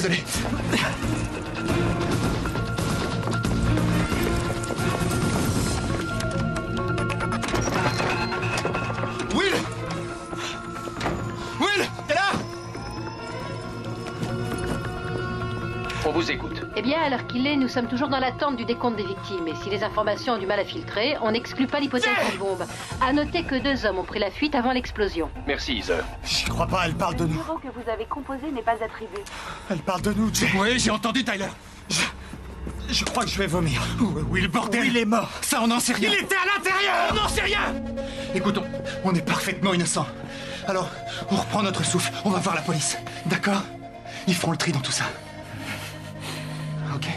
désolé. Will! Will! T'es là? On vous écoute. Eh bien, à l'heure qu'il est, nous sommes toujours dans l'attente du décompte des victimes. Et si les informations ont du mal à filtrer, on n'exclut pas l'hypothèse d'une bombe. À noter que 2 hommes ont pris la fuite avant l'explosion. Merci, Heather. J'y crois pas, elle parle de Le nous. numéro que vous avez composé n'est pas attribué. Elle parle de nous, Jay. Oui, j'ai entendu, Tyler. Je crois que je vais vomir. Oui, le bordel. Il est mort. Ça, on n'en sait rien. Il était à l'intérieur. On n'en sait rien. Écoute, on est parfaitement innocents. Alors, on reprend notre souffle. On va voir la police. D'accord? Ils feront le tri dans tout ça. Ok.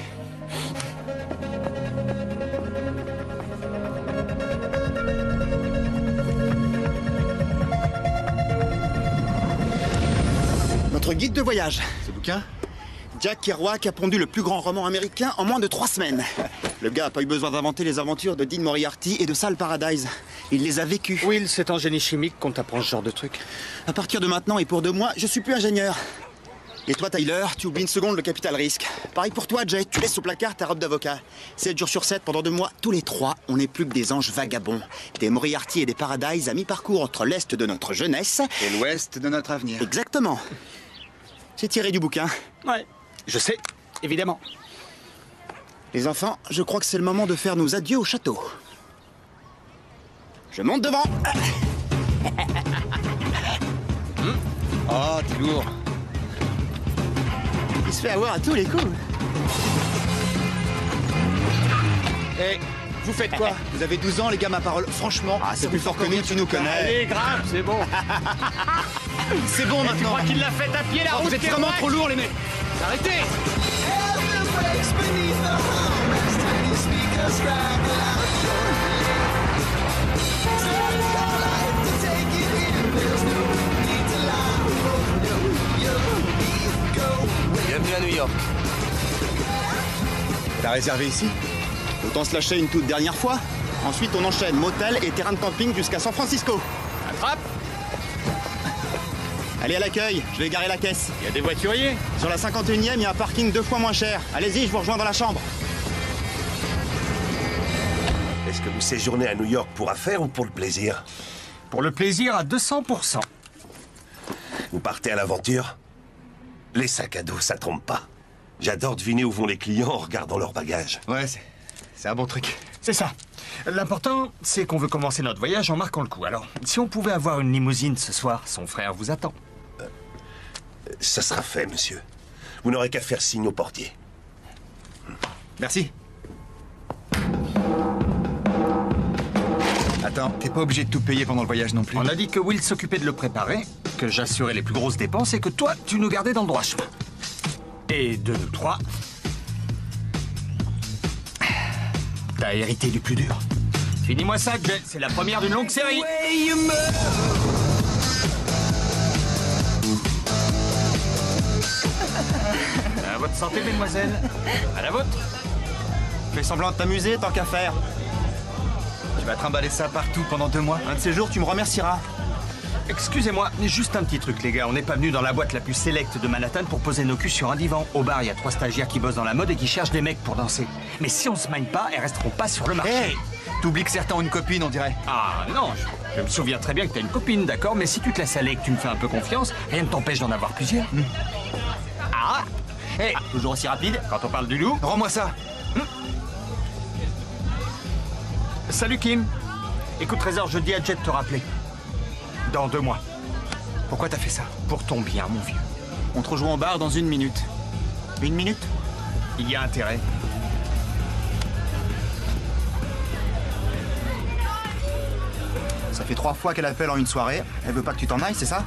Notre guide de voyage. Ce bouquin? Jack Kerouac a pondu le plus grand roman américain en moins de 3 semaines. Le gars a pas eu besoin d'inventer les aventures de Dean Moriarty et de Sal Paradise. Il les a vécues. Will, c'est en génie chimique qu'on t'apprend ce genre de truc. À partir de maintenant et pour 2 mois, je suis plus ingénieur. Et toi, Tyler, tu oublies une seconde le capital risque. Pareil pour toi, Jay, tu laisses au placard ta robe d'avocat. 7 jours sur 7, pendant 2 mois, tous les 3, on n'est plus que des anges vagabonds. Des Moriarty et des Paradise à mi-parcours entre l'Est de notre jeunesse... Et l'ouest de notre avenir. Exactement. C'est tiré du bouquin. Ouais, je sais, évidemment. Les enfants, je crois que c'est le moment de faire nos adieux au château. Je monte devant. Oh, t'es lourd. Il se fait avoir à tous les coups. Hé, vous faites quoi? Vous avez 12 ans, les gars, ma parole. Franchement, c'est plus fort que nous, tu nous connais. Allez, grave, c'est bon. C'est bon Tu maintenant. crois qu'il l'a fait à pied, la Oh, route, vous êtes vraiment Kerouac? trop lourds, les mecs. Arrêtez. Bienvenue à New York. T'as réservé ici? Autant se lâcher une toute dernière fois. Ensuite, on enchaîne motel et terrain de camping jusqu'à San Francisco. Attrape. Allez à l'accueil, je vais garer la caisse. Il y a des voituriers. Sur la 51e, il y a un parking 2 fois moins cher. Allez-y, je vous rejoins dans la chambre. Est-ce que vous séjournez à New York pour affaires ou pour le plaisir? Pour le plaisir à 200%. Vous partez à l'aventure? Les sacs à dos, ça trompe pas. J'adore deviner où vont les clients en regardant leurs bagages. Ouais, c'est un bon truc. C'est ça. L'important, c'est qu'on veut commencer notre voyage en marquant le coup. Alors, si on pouvait avoir une limousine ce soir, son frère vous attend. Ça sera fait, monsieur. Vous n'aurez qu'à faire signe au portier. Merci. Attends, t'es pas obligé de tout payer pendant le voyage non plus. On a dit que Will s'occupait de le préparer, que j'assurais les plus grosses dépenses et que toi, tu nous gardais dans le droit chemin. Et de nous 3, t'as hérité du plus dur. Finis-moi ça, Jay. C'est la première d'une longue série. À votre santé, mesdemoiselles. À la vôtre. Fais semblant de t'amuser, tant qu'à faire. Tu vas trimballer ça partout pendant 2 mois. Un de ces jours, tu me remercieras. Excusez-moi, juste un petit truc, les gars. On n'est pas venus dans la boîte la plus sélecte de Manhattan pour poser nos culs sur un divan. Au bar, il y a 3 stagiaires qui bossent dans la mode et qui cherchent des mecs pour danser. Mais si on se magne pas, elles resteront pas sur le marché. Hé, t'oublies que certains ont une copine, on dirait. Ah non, je me souviens très bien que t'as une copine, d'accord? Mais si tu te laisses aller et que tu me fais un peu confiance, rien ne t'empêche d'en avoir plusieurs. Ah hé, Toujours aussi rapide. quand on parle du loup... Rends-moi ça. Salut, Kim. Écoute, Trésor, je dis à Jet de te rappeler. Dans 2 mois. Pourquoi t'as fait ça? Pour ton bien, mon vieux. On te rejoint au bar dans 1 minute. 1 minute? Il y a intérêt. Ça fait 3 fois qu'elle appelle en une soirée. Elle veut pas que tu t'en ailles, c'est ça?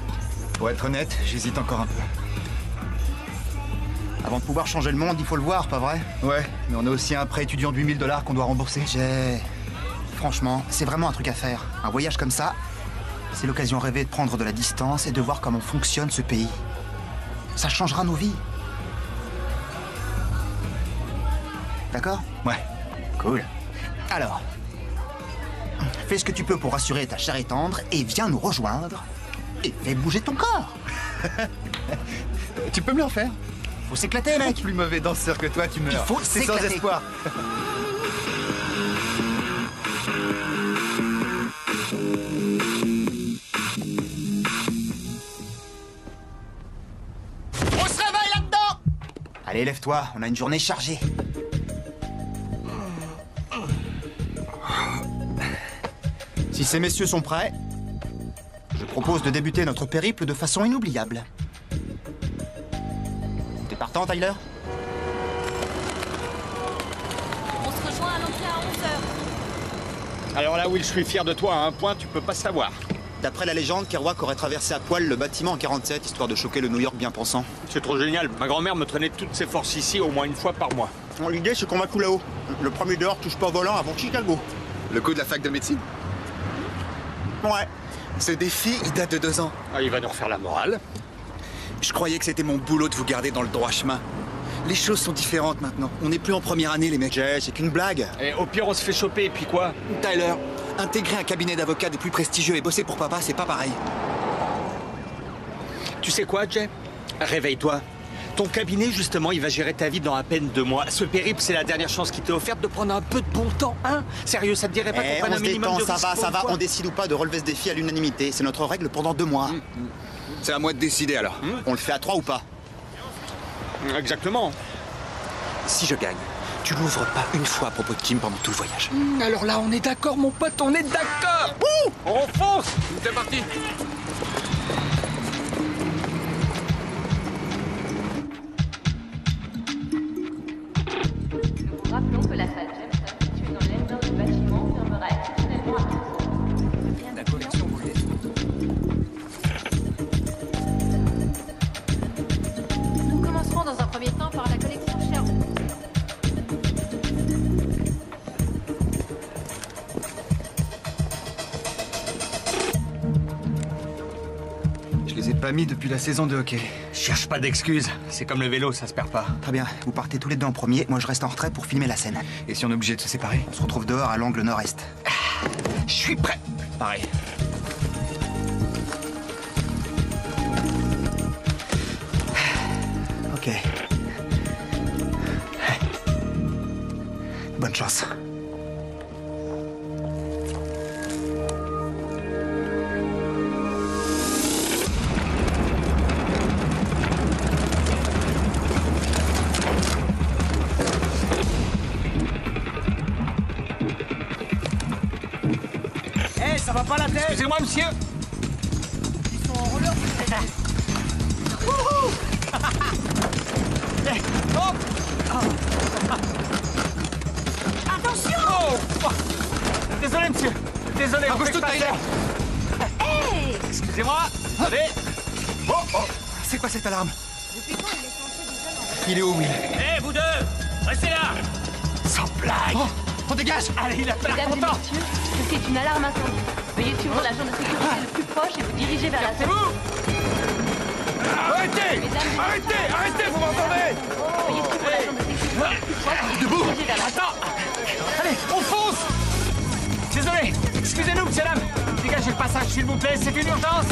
Pour être honnête, j'hésite encore un peu. Avant de pouvoir changer le monde, il faut le voir, pas vrai? Ouais, mais on a aussi un prêt étudiant de 8000 $ qu'on doit rembourser. Franchement, c'est vraiment un truc à faire. Un voyage comme ça, c'est l'occasion rêvée de prendre de la distance et de voir comment fonctionne ce pays. Ça changera nos vies. D'accord? Ouais. Cool. Alors, fais ce que tu peux pour rassurer ta chair et tendre et viens nous rejoindre et fais bouger ton corps. Tu peux me le refaire? Faut s'éclater, mec. Plus mauvais danseur que toi, tu meurs. Il faut C'est sans s'éclater. espoir. On se réveille là-dedans. Allez, lève-toi, on a une journée chargée. Si ces messieurs sont prêts, je propose de débuter notre périple de façon inoubliable. T'es partant, Tyler? On se rejoint à l'entrée à 11h. Alors là, Will, je suis fier de toi, à un point, tu peux pas savoir. D'après la légende, Kerouac aurait traversé à poil le bâtiment en 47, histoire de choquer le New York bien pensant. C'est trop génial. Ma grand-mère me traînait toutes ses forces ici au moins une fois par mois. Bon, l'idée, c'est qu'on va couler là-haut. Le premier dehors touche pas au volant avant Chicago. Le coup de la fac de médecine? Ouais. Ce défi, il date de 2 ans. Ah, il va nous refaire la morale. Je croyais que c'était mon boulot de vous garder dans le droit chemin. Les choses sont différentes maintenant. On n'est plus en première année, les mecs. Jay, c'est qu'une blague. Et au pire, on se fait choper, et puis quoi? Tyler, intégrer un cabinet d'avocats des plus prestigieux et bosser pour papa, c'est pas pareil. Tu sais quoi, Jay? Réveille-toi. Ton cabinet, justement, il va gérer ta vie dans à peine 2 mois. Ce périple, c'est la dernière chance qui t'est offerte de prendre un peu de bon temps, hein? Sérieux, ça te dirait pas qu'on On prenne un se minimum détend, de ça risque va, pour ça une va. fois? On décide ou pas de relever ce défi à l'unanimité. C'est notre règle pendant 2 mois. C'est à moi de décider alors. On le fait à 3 ou pas? Exactement. Si je gagne, tu l'ouvres pas une fois à propos de Kim pendant tout le voyage. Alors là, on est d'accord, mon pote, on est d'accord. On fonce. C'est parti. Nous rappelons que la salle Jameson, située dans l'aile nord du bâtiment, fermera exceptionnellement à 15h. La collection voulait. Nous commencerons dans un premier temps par la collection Sherwood. Je les ai pas mis depuis la saison de hockey. Cherche pas d'excuses. C'est comme le vélo, ça se perd pas. Très bien. Vous partez tous les deux en premier. Moi, je reste en retrait pour filmer la scène. Et si on est obligé de se séparer? On se retrouve dehors à l'angle nord-est. Je suis prêt. Pareil. Ok. Bonne chance. Ça va pas la tête? Excusez-moi, monsieur. Ils sont en roller. Attention! Oh. Désolé, monsieur. Désolé. on fait Approche-toi, pas Tyler. ça. Hey! Excusez-moi. Allez. C'est quoi cette alarme? Depuis quand il est censé du Il est où, Will? Hé, vous deux. Restez là. Sans blague. On dégage! Allez, il a pas l'air Mesdames et content. messieurs, c'est une alarme incendie. Veuillez suivre l'agent de sécurité le plus proche et vous diriger vers la C'est salle. vous. Arrêtez! Mesdames et Arrêtez! Arrêtez, vous m'entendez? Veuillez suivre l'agent de sécurité le plus proche et vous diriger vers la salle. Allez, on fonce. Désolé. Excusez-nous, monsieur dame. Dégagez le passage, s'il vous plaît. C'est une urgence.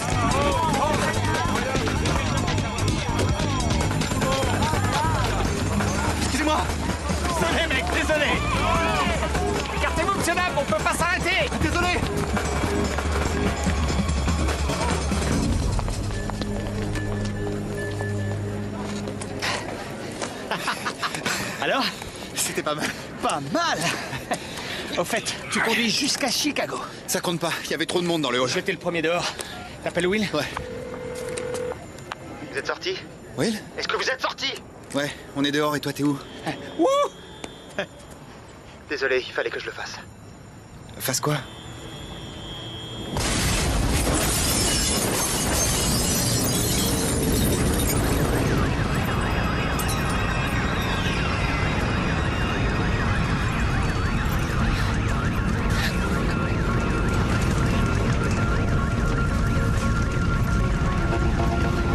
Excusez-moi! Désolé, mec. Désolé. Écartez-vous, monsieur dame. On peut pas s'arrêter. Désolé! Alors? C'était pas mal. Pas mal. Au fait, tu conduis jusqu'à Chicago. Ça compte pas, il y avait trop de monde dans le hall. J'étais le premier dehors. T'appelles Will? Ouais. Vous êtes sortis? Will? Est-ce que vous êtes sortis? Ouais, on est dehors et toi t'es où? Wouh! Désolé, il fallait que je le fasse. Fasse quoi?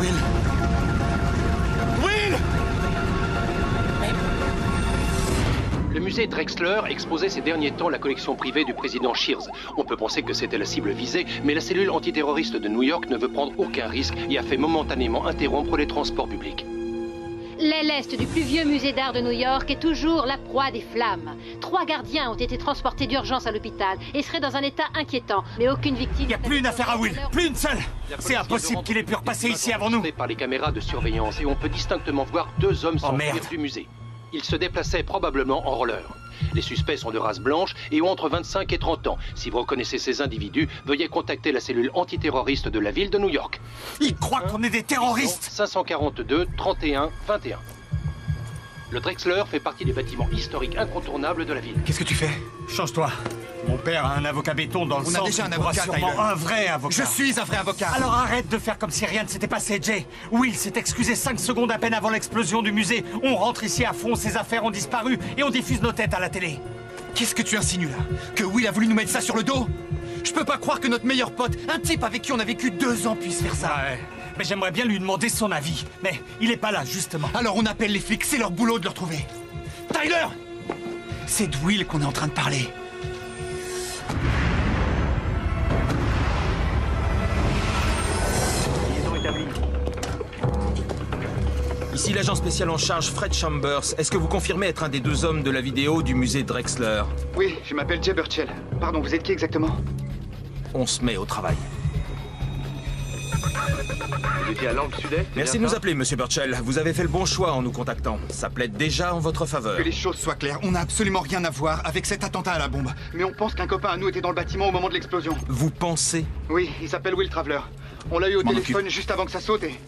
Will! Will! Le musée Drexler exposait ces derniers temps la collection privée du président Shears. On peut penser que c'était la cible visée, mais la cellule antiterroriste de New York ne veut prendre aucun risque et a fait momentanément interrompre les transports publics. L'aile est du plus vieux musée d'art de New York est toujours la proie des flammes. 3 gardiens ont été transportés d'urgence à l'hôpital et seraient dans un état inquiétant, mais aucune victime... Il n'y a plus une affaire à Will, plus une seule. C'est impossible qu'il ait pu repasser ici avant nous. Par les caméras de surveillance et on peut distinctement voir 2 hommes s'enfuir du musée. Ils se déplaçaient probablement en roller. Les suspects sont de race blanche et ont entre 25 et 30 ans. Si vous reconnaissez ces individus, veuillez contacter la cellule antiterroriste de la ville de New York. Ils croient qu'on est des terroristes. 542 31 21. Le Drexler fait partie des bâtiments historiques incontournables de la ville. Qu'est-ce que tu fais? Change-toi. Mon père a un avocat béton dans le centre. On a déjà un avocat, sûrement Tyler. un vrai avocat. Je suis un vrai avocat. Alors arrête de faire comme si rien ne s'était passé, Jay. Will s'est excusé 5 secondes à peine avant l'explosion du musée. On rentre ici à fond, ses affaires ont disparu et on diffuse nos têtes à la télé. Qu'est-ce que tu insinues là? Que Will a voulu nous mettre ça sur le dos? Je peux pas croire que notre meilleur pote, un type avec qui on a vécu 2 ans, puisse faire ça. Ouais. Mais j'aimerais bien lui demander son avis. Mais il est pas là, justement. Alors on appelle les flics, c'est leur boulot de le retrouver. Tyler! C'est de Will qu'on est en train de parler. Ici l'agent spécial en charge, Fred Chambers. Est-ce que vous confirmez être un des 2 hommes de la vidéo du musée Drexler? Oui, je m'appelle Jay Burchell. Pardon, vous êtes qui exactement? On se met au travail. Vous étiez à l'angle sud-est? Merci de nous appeler, monsieur Burchell. Vous avez fait le bon choix en nous contactant. Ça plaide déjà en votre faveur. Que les choses soient claires, on n'a absolument rien à voir avec cet attentat à la bombe. Mais on pense qu'un copain à nous était dans le bâtiment au moment de l'explosion. Vous pensez? Oui, il s'appelle Will Traveler. On l'a eu au téléphone juste avant que ça saute et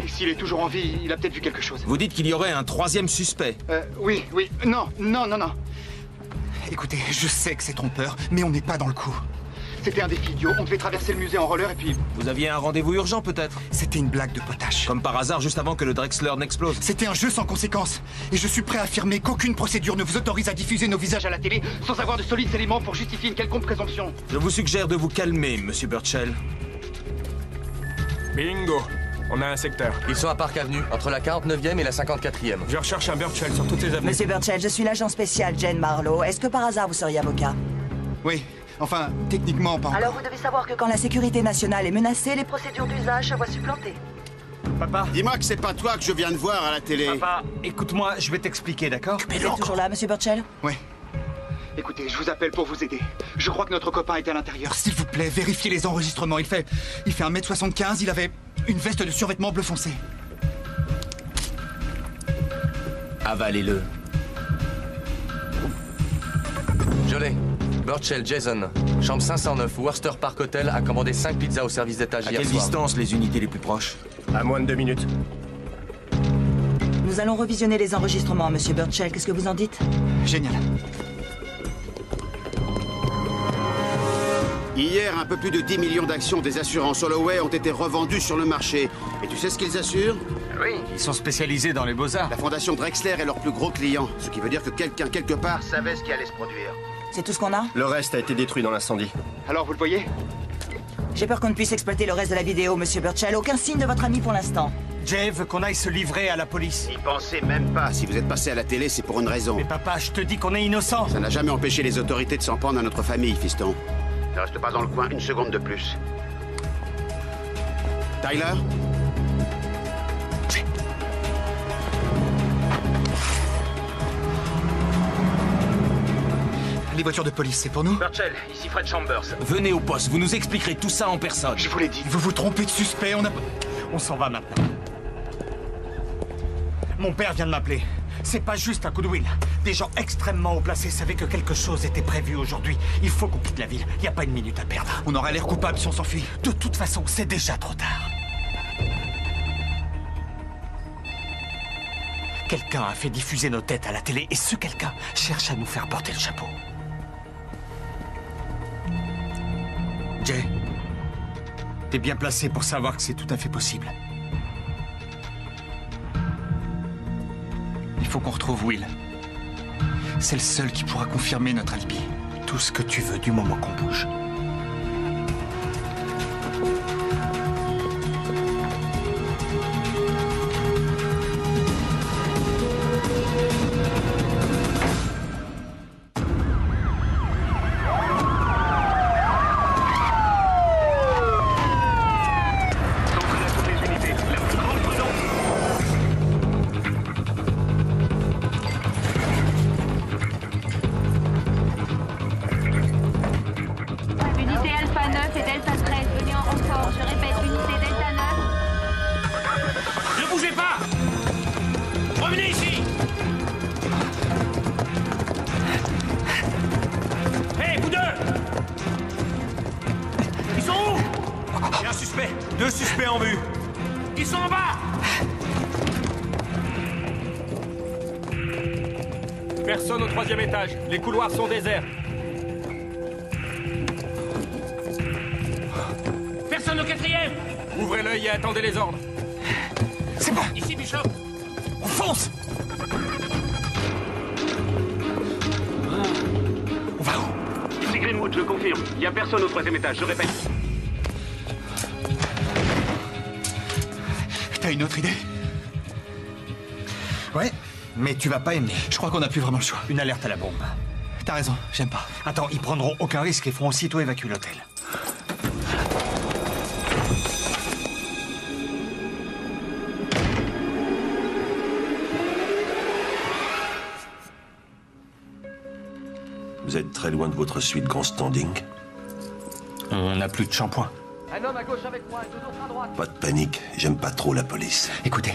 s'il est toujours en vie, il a peut-être vu quelque chose. Vous dites qu'il y aurait un 3e suspect? Oui. Non. Écoutez, je sais que c'est trompeur, mais on n'est pas dans le coup. C'était un défi idiot, on devait traverser le musée en roller et puis... Vous aviez un rendez-vous urgent peut-être? C'était une blague de potache. Comme par hasard, juste avant que le Drexler n'explose. C'était un jeu sans conséquence. Et je suis prêt à affirmer qu'aucune procédure ne vous autorise à diffuser nos visages à la télé sans avoir de solides éléments pour justifier une quelconque présomption. Je vous suggère de vous calmer, monsieur Burchell. Bingo! On a un secteur. Ils sont à Park Avenue, entre la 49e et la 54e. Je recherche un Burchell sur toutes les avenues. Monsieur Burchell, je suis l'agent spécial Jane Marlowe. Est-ce que par hasard vous seriez avocat? Oui. Enfin, techniquement, pas encore. Alors vous devez savoir que quand la sécurité nationale est menacée, les procédures d'usage se voient supplantées. Papa? Dis-moi que c'est pas toi que je viens de voir à la télé. Papa, écoute-moi, je vais t'expliquer, d'accord? Vous êtes toujours là, monsieur Burchell? Oui. Écoutez, je vous appelle pour vous aider. Je crois que notre copain est à l'intérieur. S'il vous plaît, vérifiez les enregistrements. Il fait 1m75, il avait une veste de survêtement bleu foncé. Avalez-le. Je l'ai. Burchell Jason, chambre 509, Worcester Park Hotel, a commandé 5 pizzas au service d'étage hier À quelle soir. distance les unités les plus proches? À moins de 2 minutes. Nous allons revisionner les enregistrements, monsieur Burchell. Qu'est-ce que vous en dites? Génial. Hier, un peu plus de 10 millions d'actions des assurances Holloway ont été revendues sur le marché. Et tu sais ce qu'ils assurent? Oui. Ils sont spécialisés dans les beaux-arts. La fondation Drexler est leur plus gros client. Ce qui veut dire que quelqu'un, quelque part, savait ce qui allait se produire. C'est tout ce qu'on a? Le reste a été détruit dans l'incendie. Alors, vous le voyez? J'ai peur qu'on ne puisse exploiter le reste de la vidéo, monsieur Burchell. Aucun signe de votre ami pour l'instant. Jay veut qu'on aille se livrer à la police. N'y pensez même pas. Si vous êtes passé à la télé, c'est pour une raison. Mais papa, je te dis qu'on est innocent. Ça n'a jamais empêché les autorités de s'en prendre à notre famille, fiston. Ne reste pas dans le coin une seconde de plus. Tyler? Les voitures de police, c'est pour nous? Burchell, ici Fred Chambers. Venez au poste, vous nous expliquerez tout ça en personne. Je vous l'ai dit, vous vous trompez de suspect, On s'en va maintenant. Mon père vient de m'appeler. C'est pas juste un coup de Will. Des gens extrêmement haut placés savaient que quelque chose était prévu aujourd'hui. Il faut qu'on quitte la ville. Il n'y a pas une minute à perdre. On aurait l'air coupable si on s'enfuit. De toute façon, c'est déjà trop tard. Quelqu'un a fait diffuser nos têtes à la télé et ce quelqu'un cherche à nous faire porter le chapeau. Jay, t'es bien placé pour savoir que c'est tout à fait possible. Il faut qu'on retrouve Will. C'est le seul qui pourra confirmer notre alibi. Tout ce que tu veux du moment qu'on bouge. c'est Delta 13, venez en renfort. Je répète, unité Delta 9. Ne bougez pas! Revenez ici! Hé, vous deux! Ils sont où? Il y a un suspect. 2 suspects en vue. Ils sont en bas! Personne au 3e étage. Les couloirs sont déserts. Personne au 4e! Ouvrez l'œil et attendez les ordres. C'est bon. Ici, Bishop. On fonce. On va où? Ici Greenwood, je confirme. Il n'y a personne au 3e étage, je répète. T'as une autre idée? Ouais, mais tu vas pas aimer. Je crois qu'on n'a plus vraiment le choix. Une alerte à la bombe. T'as raison, j'aime pas. Attends, ils prendront aucun risque et feront aussitôt évacuer l'hôtel. Vous êtes très loin de votre suite grand standing. On n'a plus de shampoing. Un homme à gauche avec moi et 2 autres à droite. Pas de panique, j'aime pas trop la police. Écoutez,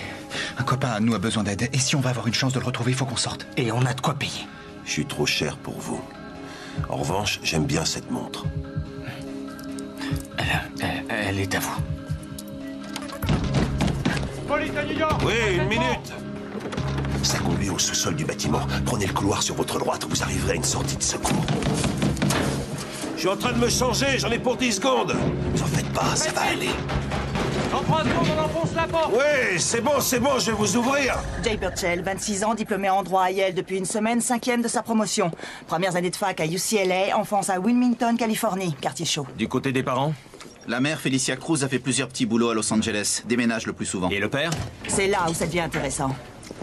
un copain à nous a besoin d'aide. Et si on va avoir une chance de le retrouver, il faut qu'on sorte. Et on a de quoi payer. Je suis trop cher pour vous. En revanche, j'aime bien cette montre. Elle est à vous. Police à New York! Oui, une minute! Ça conduit au sous-sol du bâtiment. Prenez le couloir sur votre droite, vous arriverez à une sortie de secours. Je suis en train de me changer, j'en ai pour 10 secondes. Vous en faites pas, ça va aller. En 3 secondes, on enfonce la porte! Oui, c'est bon, je vais vous ouvrir. Jay Burchell, 26 ans, diplômé en droit à Yale depuis une semaine, 5e de sa promotion. Premières années de fac à UCLA, enfance à Wilmington, Californie, quartier chaud. Du côté des parents? La mère, Felicia Cruz, a fait plusieurs petits boulots à Los Angeles. Déménage le plus souvent. Et le père? C'est là où ça devient intéressant.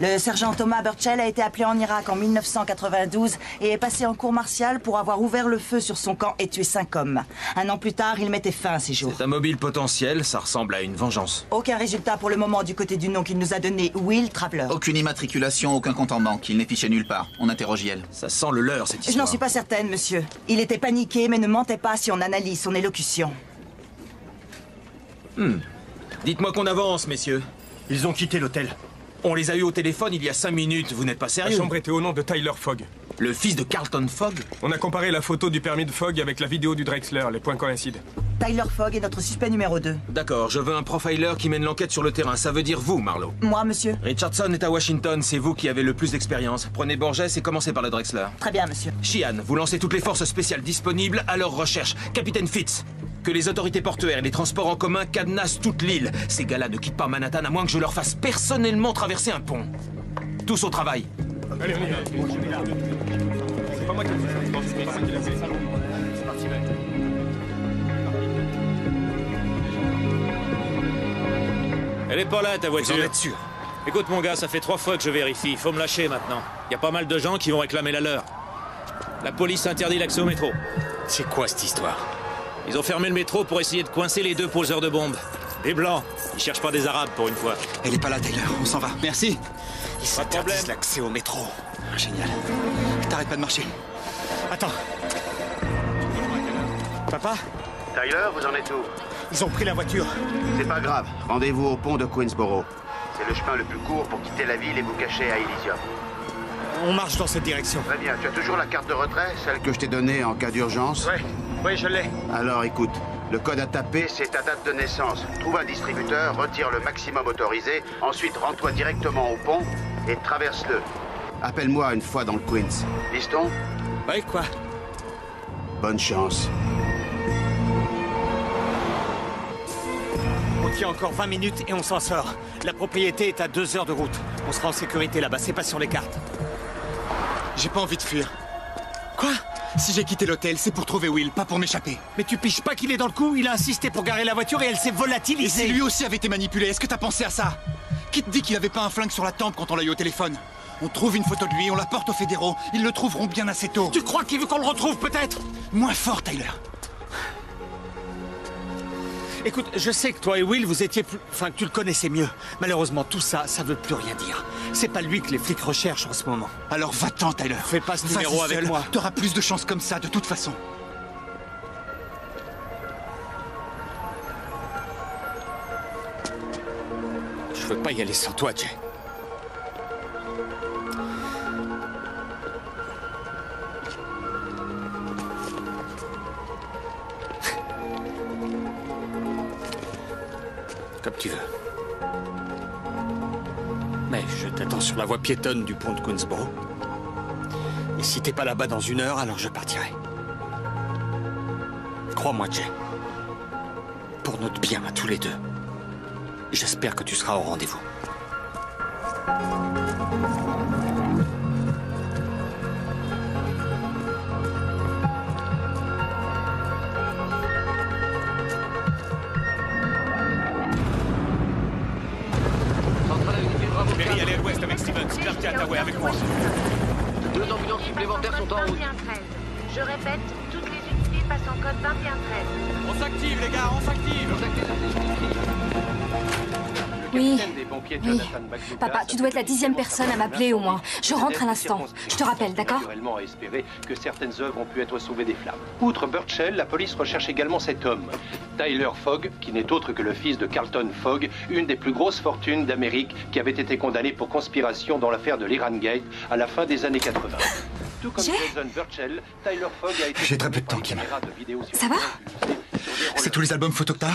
Le sergent Thomas Burchell a été appelé en Irak en 1992 et est passé en cour martiale pour avoir ouvert le feu sur son camp et tué 5 hommes. Un an plus tard, il mettait fin à ses jours. C'est un mobile potentiel, ça ressemble à une vengeance. Aucun résultat pour le moment du côté du nom qu'il nous a donné, Will Traveler. Aucune immatriculation, aucun compte en banque. Il n'est fiché nulle part. On interroge Yale. Ça sent le leurre, cette histoire. Je n'en suis pas certaine, monsieur. Il était paniqué, mais ne mentait pas si on analyse son élocution. Dites-moi qu'on avance, messieurs. Ils ont quitté l'hôtel. On les a eus au téléphone il y a 5 minutes, vous n'êtes pas La sérieux? chambre était au nom de Tyler Fogg. Le fils de Carlton Fogg? On a comparé la photo du permis de Fogg avec la vidéo du Drexler, les points coïncident. Tyler Fogg est notre suspect numéro 2. D'accord, je veux un profiler qui mène l'enquête sur le terrain. Ça veut dire vous, Marlowe. Moi, monsieur. Richardson est à Washington, c'est vous qui avez le plus d'expérience. Prenez Borges et commencez par le Drexler. Très bien, monsieur. Sheehan, vous lancez toutes les forces spéciales disponibles à leur recherche. Capitaine Fitz, que les autorités portuaires et les transports en commun cadenassent toute l'île. Ces gars-là ne quittent pas Manhattan à moins que je leur fasse personnellement traverser un pont. Tous au travail. Allez, on y va. C'est pas moi qui l'ai fait. Non, c'est pas moi qui l'ai fait. C'est parti, mec. Elle est pas là, ta voiture. Vous en êtes sûr? Écoute, mon gars, ça fait 3 fois que je vérifie. Faut me lâcher maintenant. Y a pas mal de gens qui vont réclamer la leur. La police interdit l'accès au métro. C'est quoi cette histoire? Ils ont fermé le métro pour essayer de coincer les 2 poseurs de bombes. Des blancs. Ils cherchent pas des arabes pour une fois. Elle est pas là, Taylor. On s'en va. Merci. Ils s'interdisent l'accès au métro. Génial. T'arrêtes pas de marcher. Attends. Papa? Tyler, vous en êtes où? Ils ont pris la voiture. C'est pas grave. Rendez-vous au pont de Queensboro. C'est le chemin le plus court pour quitter la ville et vous cacher à Elysium. On marche dans cette direction. Très bien. Tu as toujours la carte de retrait, celle que je t'ai donnée en cas d'urgence? Oui, je l'ai. Alors écoute, le code à taper, c'est ta date de naissance. Trouve un distributeur, retire le maximum autorisé, ensuite rends-toi directement au pont et traverse-le. Appelle-moi une fois dans le Queens. Piston? Oui, quoi? Bonne chance. On tient encore 20 minutes et on s'en sort. La propriété est à 2 heures de route. On sera en sécurité là-bas, c'est pas sur les cartes. J'ai pas envie de fuir. Quoi? Si j'ai quitté l'hôtel, c'est pour trouver Will, pas pour m'échapper. Mais tu piches pas qu'il est dans le coup? Il a insisté pour garer la voiture et elle s'est volatilisée. Et si lui aussi avait été manipulé, est-ce que t'as pensé à ça? Qui te dit qu'il avait pas un flingue sur la tempe quand on l'a eu au téléphone? On trouve une photo de lui, on la porte aux fédéraux. Ils le trouveront bien assez tôt. Tu crois qu'il veut qu'on le retrouve peut-être? Moins fort, Tyler. Écoute, je sais que toi et Will, vous étiez plus... Enfin, que tu le connaissais mieux. Malheureusement, tout ça, ça veut plus rien dire. C'est pas lui que les flics recherchent en ce moment. Alors va-t'en, Tyler. Fais pas ce numéro avec moi. T'auras plus de chance comme ça, de toute façon. veux pas y aller sans toi, Jay. Comme tu veux. Mais je t'attends sur la voie piétonne du pont de Queensboro. Et si t'es pas là-bas dans 1 heure, alors je partirai. Crois-moi, Jay. Pour notre bien à tous les deux. J'espère que tu seras au rendez-vous. Perry, allez à l'ouest avec Stevens. Clark Hathaway avec moi. 2 ambulances supplémentaires sont en route. 2113. Je répète, toutes les unités passent en code 2113. On s'active, les gars, on s'active. Oui. Oui. Papa, tu dois être la 10e personne à m'appeler au moins. Je rentre à l'instant. Je te rappelle, d'accord? Naturellement à espérer que certaines œuvres ont pu être sauvées des flammes. Outre Burchell, la police recherche également cet homme, Tyler Fogg, qui n'est autre que le fils de Carlton Fogg, une des plus grosses fortunes d'Amérique, qui avait été condamné pour conspiration dans l'affaire de l'Iran Gate à la fin des années 80. Tout comme Jason Burchell, Tyler Fogg a été... J'ai très peu de temps, Kim. Ça va? C'est tous les albums photos que t'as?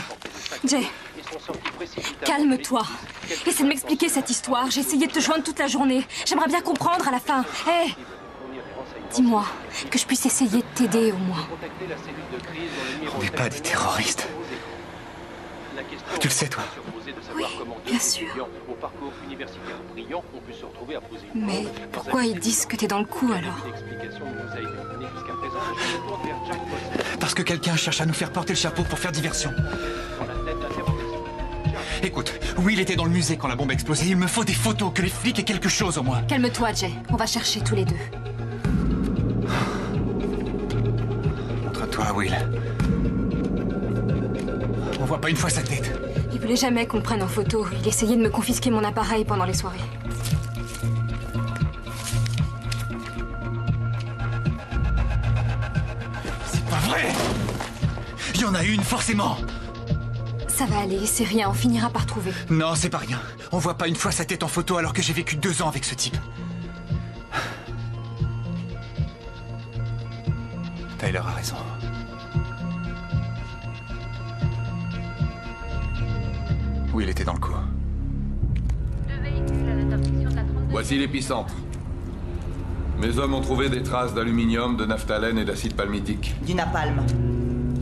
Jay, calme-toi. Essaie de m'expliquer cette histoire. J'ai essayé de te joindre toute la journée. J'aimerais bien comprendre à la fin. Hé, dis-moi que je puisse essayer de t'aider au moins. On n'est pas des terroristes. Tu le sais, toi? Oui, bien sûr. Mais pourquoi ils disent que t'es dans le coup, alors? Parce que quelqu'un cherche à nous faire porter le chapeau pour faire diversion. Écoute, Will était dans le musée quand la bombe a explosé. Il me faut des photos, que les flics aient quelque chose au moins. Calme-toi, Jay. On va chercher tous les deux. Montre-toi, Will. On voit pas une fois sa tête. Il voulait jamais qu'on le prenne en photo. Il essayait de me confisquer mon appareil pendant les soirées. C'est pas vrai! Il y en a une, forcément! Ça va aller, c'est rien, on finira par trouver. Non, c'est pas rien. On voit pas une fois sa tête en photo alors que j'ai vécu 2 ans avec ce type. Tyler a raison. Will était dans le coup. Voici l'épicentre. Mes hommes ont trouvé des traces d'aluminium, de naphtalène et d'acide palmitique. Du napalm.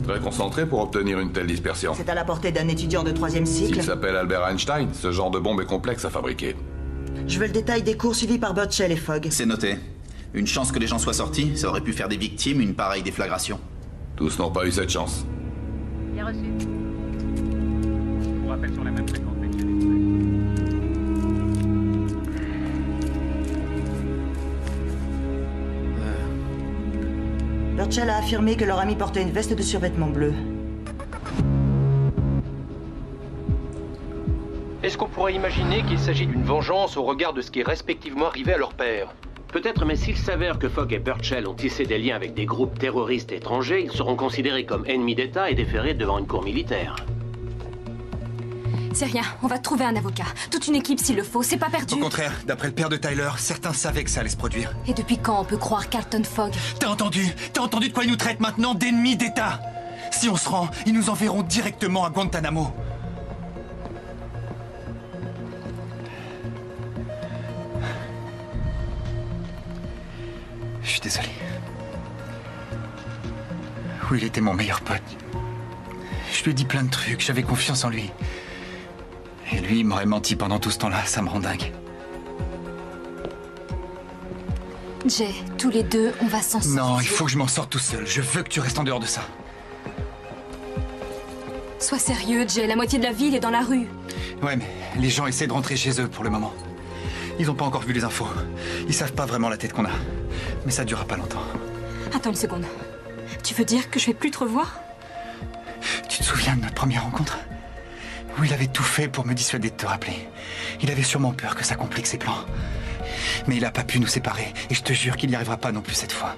Très concentré pour obtenir une telle dispersion. C'est à la portée d'un étudiant de 3e cycle. S'il s'appelle Albert Einstein, ce genre de bombe est complexe à fabriquer. Je veux le détail des cours suivis par Burchell et Fogg. C'est noté. Une chance que les gens soient sortis, ça aurait pu faire des victimes une pareille déflagration. Tous n'ont pas eu cette chance. Bien reçu. Je vous rappelle sur la même fréquence. Burchell a affirmé que leur ami portait une veste de survêtement bleu. Est-ce qu'on pourrait imaginer qu'il s'agit d'une vengeance au regard de ce qui est respectivement arrivé à leur père? Peut-être, mais s'il s'avère que Fogg et Burchell ont tissé des liens avec des groupes terroristes étrangers, ils seront considérés comme ennemis d'État et déférés devant une cour militaire. C'est rien, on va trouver un avocat. Toute une équipe s'il le faut, c'est pas perdu. Au contraire, d'après le père de Tyler, certains savaient que ça allait se produire. Et depuis quand on peut croire Carlton Fogg? T'as entendu de quoi ils nous traitent maintenant d'ennemis d'État? Si on se rend, ils nous enverront directement à Guantanamo. Je suis désolé. Will était mon meilleur pote. Je lui ai dit plein de trucs, j'avais confiance en lui. Et lui, il m'aurait menti pendant tout ce temps-là, ça me rend dingue. Jay, tous les deux, on va s'en sortir. Non, il faut que je m'en sorte tout seul. Je veux que tu restes en dehors de ça. Sois sérieux, Jay, la moitié de la ville est dans la rue. Ouais, mais les gens essaient de rentrer chez eux pour le moment. Ils n'ont pas encore vu les infos. Ils savent pas vraiment la tête qu'on a. Mais ça durera pas longtemps. Attends une seconde. Tu veux dire que je vais plus te revoir? Tu te souviens de notre première rencontre? Où il avait tout fait pour me dissuader de te rappeler. Il avait sûrement peur que ça complique ses plans. Mais il a pas pu nous séparer. Et je te jure qu'il n'y arrivera pas non plus cette fois.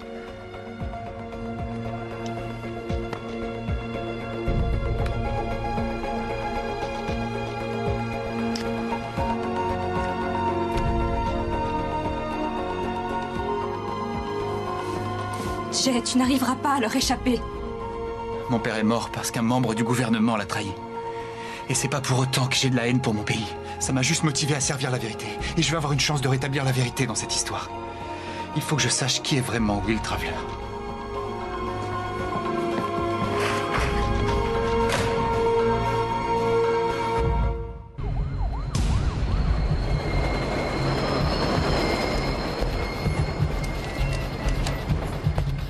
Jay, tu n'arriveras pas à leur échapper. Mon père est mort parce qu'un membre du gouvernement l'a trahi. Et c'est pas pour autant que j'ai de la haine pour mon pays. Ça m'a juste motivé à servir la vérité. Et je vais avoir une chance de rétablir la vérité dans cette histoire. Il faut que je sache qui est vraiment Will Traveler.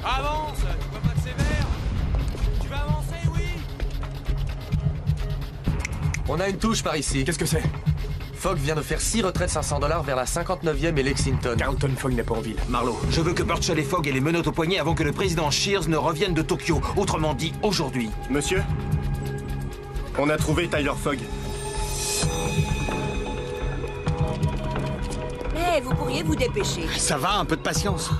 Avance, tu vois pas que c'est vert? Tu vas avancer, oui? On a une touche par ici. Qu'est-ce que c'est? Fogg vient de faire 6 retraits de $500 vers la 59e et Lexington. Carlton Fogg n'est pas en ville. Marlowe, je veux que Burchell et Fogg aient les menottes au poignet avant que le président Shears ne revienne de Tokyo. Autrement dit, aujourd'hui. Monsieur, on a trouvé Tyler Fogg. Mais vous pourriez vous dépêcher. Ça va, un peu de patience.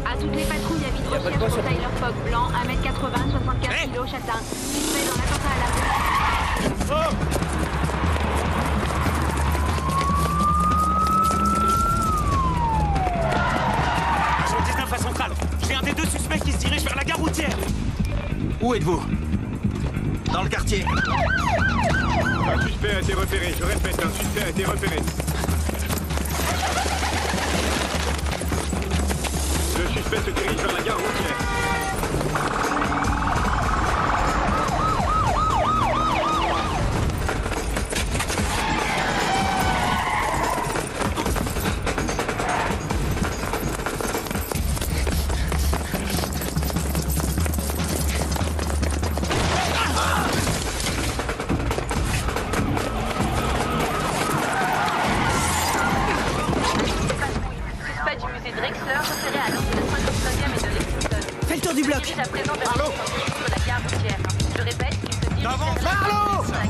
À toutes les patrouilles, avis de recherche pour Tyler Fogg, blanc, 1m80, 75 kg, châtain. Suspect dans l'attentat à la police. Agent 19 à Centrale. J'ai un des deux suspects qui se dirige vers la gare routière. Où êtes-vous? Dans le quartier. Un suspect a été repéré. Je répète, un suspect a été repéré. Le suspect se dirige vers la gare routière. Suspect du musée Drexler, repéré à l'angle de 59e et de Lexington. Fais le tour du bloc. Il se dirige à présent vers la gare routière. Je répète, il se dirige vers la gare routière.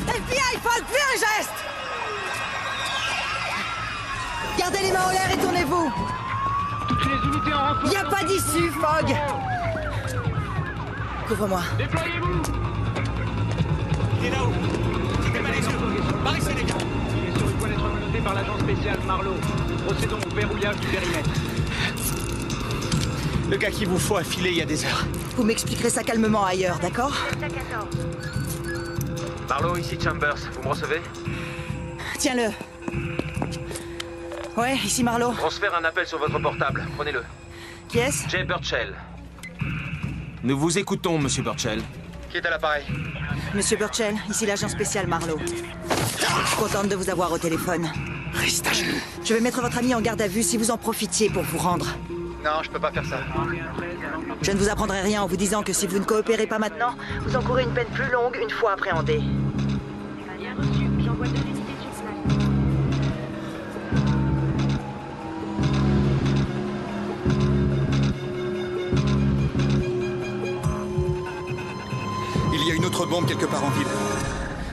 FBI, Fogg, fais un geste! Gardez les mains en l'air et tournez-vous! Toutes les unités en renfort. Y a pas d'issue, Fogg! Couvre-moi. Déployez-vous. Il est là-haut. Quittez pas les yeux. Barrissez les gars. Il est sur le point d'être menotté par l'agent spécial Marlowe. Procédons au verrouillage du périmètre. Le gars qu'il vous faut a filé il y a des heures. Vous m'expliquerez ça calmement ailleurs, d'accord? Marlowe, ici Chambers. Vous me recevez? Tiens-le. Ouais, ici Marlowe. Transfère un appel sur votre portable. Prenez-le. Qui est-ce? Jay Burchell. Nous vous écoutons, monsieur Burchell. Qui est à l'appareil? Monsieur Burchell, ici l'agent spécial Marlowe. Je suis contente de vous avoir au téléphone. Reste à genoux. Je vais mettre votre ami en garde à vue si vous en profitiez pour vous rendre. Non, je peux pas faire ça. Je ne vous apprendrai rien en vous disant que si vous ne coopérez pas maintenant, vous encourez une peine plus longue une fois appréhendé. Bien reçu, j'envoie 2 unités sur place. Il y a une autre bombe quelque part en ville.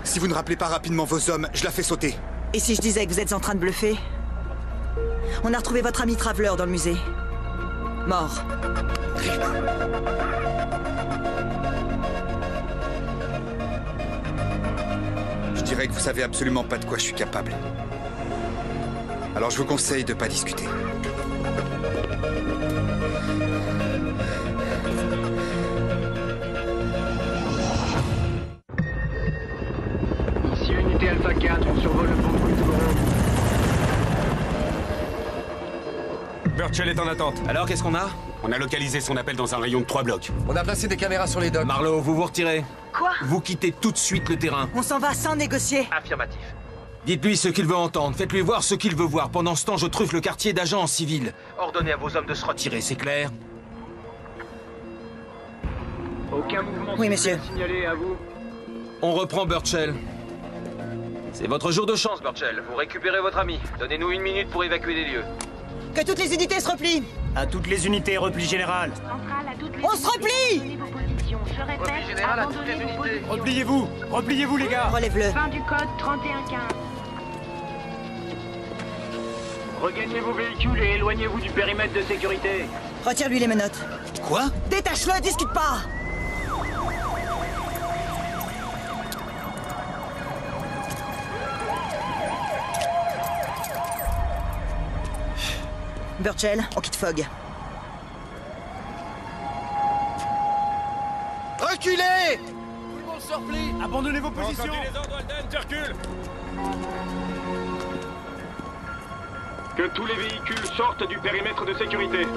Si vous ne rappelez pas rapidement vos hommes, je la fais sauter. Et si je disais que vous êtes en train de bluffer? On a retrouvé votre ami Traveler dans le musée. Mort. Je dirais dirait que vous savez absolument pas de quoi je suis capable. Alors je vous conseille de pas discuter. Ici unité Alpha 4, on survole le pont de Queensboro. Burchell est en attente. Alors, qu'est-ce qu'on a? On a localisé son appel dans un rayon de 3 blocs. On a placé des caméras sur les docks. Marlowe, vous vous retirez. Quoi? Vous quittez tout de suite le terrain. On s'en va sans négocier. Affirmatif. Dites-lui ce qu'il veut entendre. Faites-lui voir ce qu'il veut voir. Pendant ce temps, je truffe le quartier d'agents en civil. Ordonnez à vos hommes de se retirer, c'est clair? Aucun mouvement oui, monsieur. Signalé à vous. On reprend Burchell. C'est votre jour de chance, Burchell. Vous récupérez votre ami. Donnez-nous 1 minute pour évacuer les lieux. Que toutes les unités se replient. À toutes les unités, repli général. On se replie. Repli général à toutes les unités. Repliez-vous les gars. Relève-le. Fin du code 3115. Regagnez vos véhicules et éloignez-vous du périmètre de sécurité. Retire-lui les menottes. Quoi? Détache-le, discute pas. Burchell, on quitte Fogg. Reculez! Tout le monde se replie. Abandonnez vos positions. Les ordres, Alden, tu recules. Que tous les véhicules sortent du périmètre de sécurité.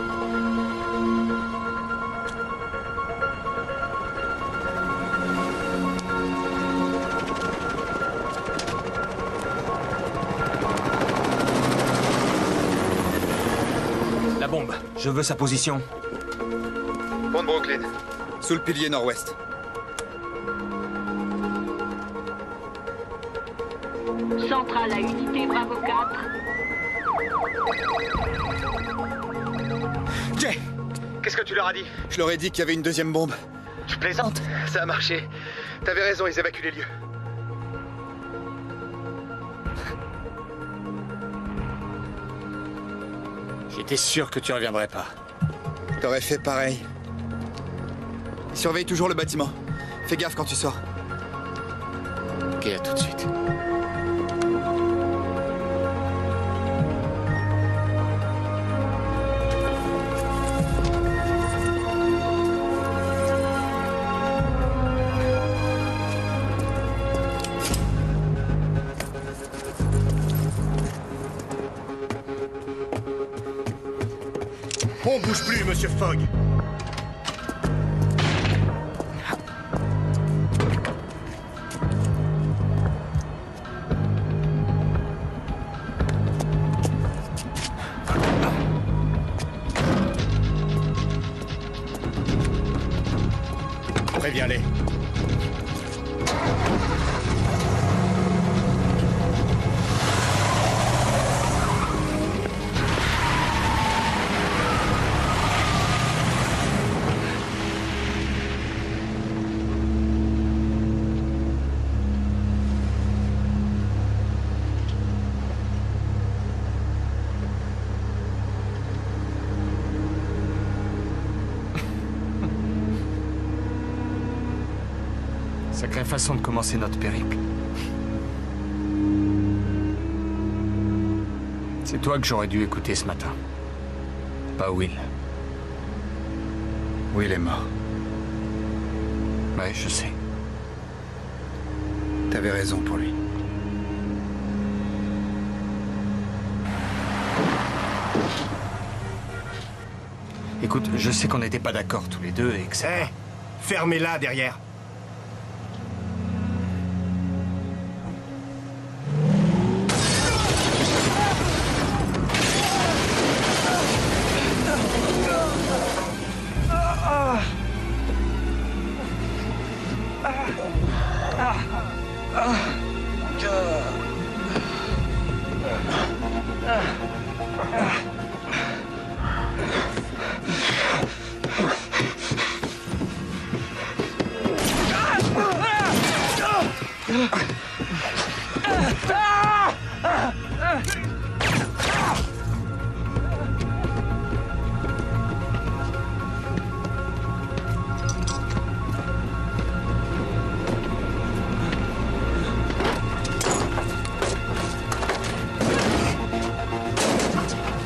La bombe. Je veux sa position. Pont de Brooklyn. Sous le pilier nord-ouest. Centrale à unité Bravo 4. Jay! Qu'est-ce que tu leur as dit? Je leur ai dit qu'il y avait une deuxième bombe. Tu plaisantes? Ça a marché. T'avais raison, ils évacuent les lieux. J'étais sûr que tu reviendrais pas. T'aurais fait pareil. Surveille toujours le bâtiment. Fais gaffe quand tu sors. Ok, à tout de suite. On bouge plus, monsieur Fogg. Préviens-les. Sacrée façon de commencer notre périple. C'est toi que j'aurais dû écouter ce matin. Pas Will. Will est mort. Ouais, je sais. T'avais raison pour lui. Écoute, je sais qu'on n'était pas d'accord tous les deux et que ça... Hé, fermez-la derrière.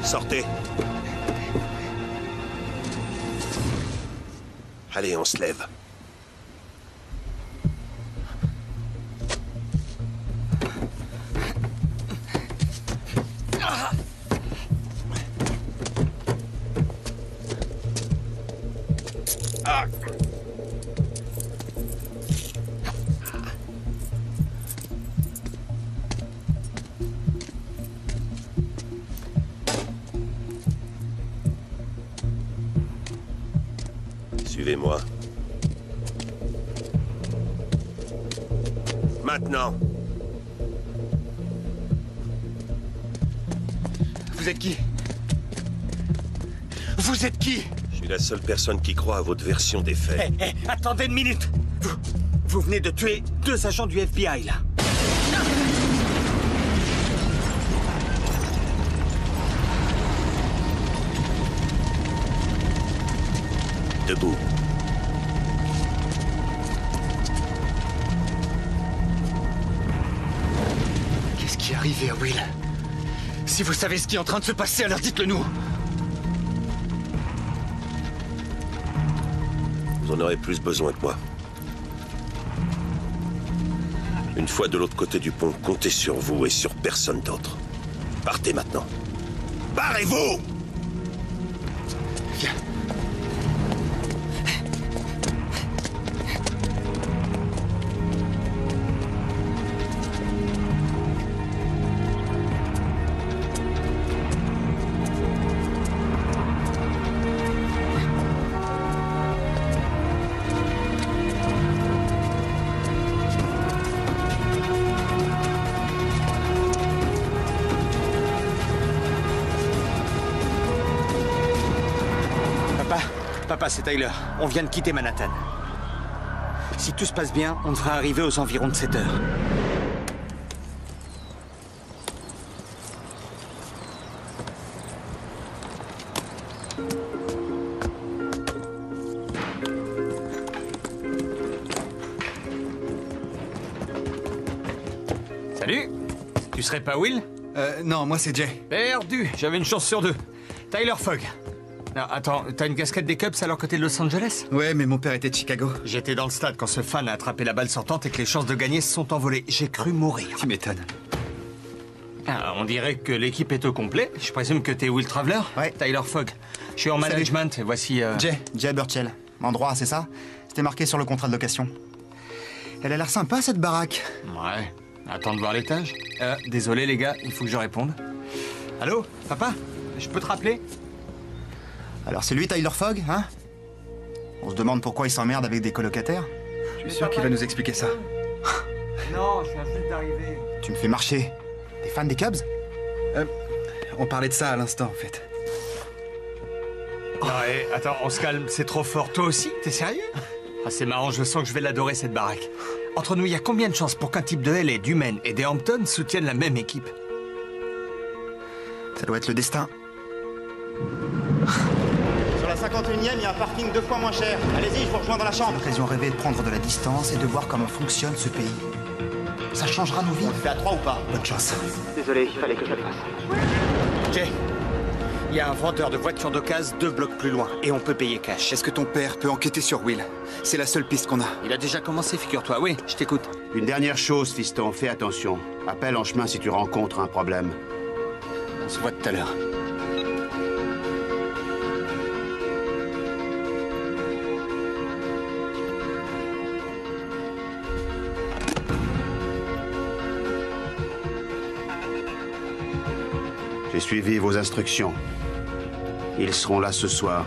Sortez. Allez, on se lève. Suivez-moi. Maintenant. Vous êtes qui? Vous êtes qui? Je suis la seule personne qui croit à votre version des faits. Attendez une minute. Vous venez de tuer 2 agents du FBI, là. Debout. Qu'est-ce qui est arrivé à Will? Si vous savez ce qui est en train de se passer, alors dites-le nous. Vous en aurez plus besoin que moi. Une fois de l'autre côté du pont, comptez sur vous et sur personne d'autre. Partez maintenant. Barrez-vous! Viens. Papa, c'est Tyler. On vient de quitter Manhattan. Si tout se passe bien, on devrait arriver aux environs de 7 heures. Salut. Tu serais pas Will? Non, moi c'est Jay. Perdu. J'avais une chance sur 2. Tyler Fogg. Non, attends, t'as une casquette des Cubs alors que t'es de Los Angeles? Ouais, mais mon père était de Chicago. J'étais dans le stade quand ce fan a attrapé la balle sortante et que les chances de gagner se sont envolées. J'ai cru mourir. Tu m'étonnes. Ah, on dirait que l'équipe est au complet. Je présume que t'es Will Traveler? Ouais. Tyler Fogg. Je suis en management et voici... Jay Burchell. Endroit, c'est ça? C'était marqué sur le contrat de location. Elle a l'air sympa, cette baraque. Ouais. Attends de voir l'étage. Désolé les gars, il faut que je réponde. Allô, papa? Je peux te rappeler? Alors c'est lui Tyler Fogg, hein? On se demande pourquoi il s'emmerde avec des colocataires. Je suis sûr qu'il va nous expliquer ça. Non, je viens juste d'arriver. Tu me fais marcher. T'es fan des Cubs? On parlait de ça à l'instant, en fait. Ouais, attends, on se calme, c'est trop fort. Toi aussi? T'es sérieux? Ah, c'est marrant, je sens que je vais l'adorer, cette baraque. Entre nous, il y a combien de chances pour qu'un type de LA, du Maine et des Hamptons soutiennent la même équipe? Ça doit être le destin. Sur la 51e, il y a un parking 2 fois moins cher. Allez-y, je vous rejoins dans la chambre. L'occasion rêvée de prendre de la distance et de voir comment fonctionne ce pays. Ça changera nos vies. On le fait à 3 ou pas? Bonne chance. Désolé, il fallait que je le fasse. Jay, il y a un vendeur de voitures d'occasion 2 blocs plus loin et on peut payer cash. Est-ce que ton père peut enquêter sur Will? C'est la seule piste qu'on a. Il a déjà commencé, figure-toi. Oui, je t'écoute. Une dernière chose, fiston, fais attention. Appelle en chemin si tu rencontres un problème. On se voit tout à l'heure. J'ai suivi vos instructions. Ils seront là ce soir.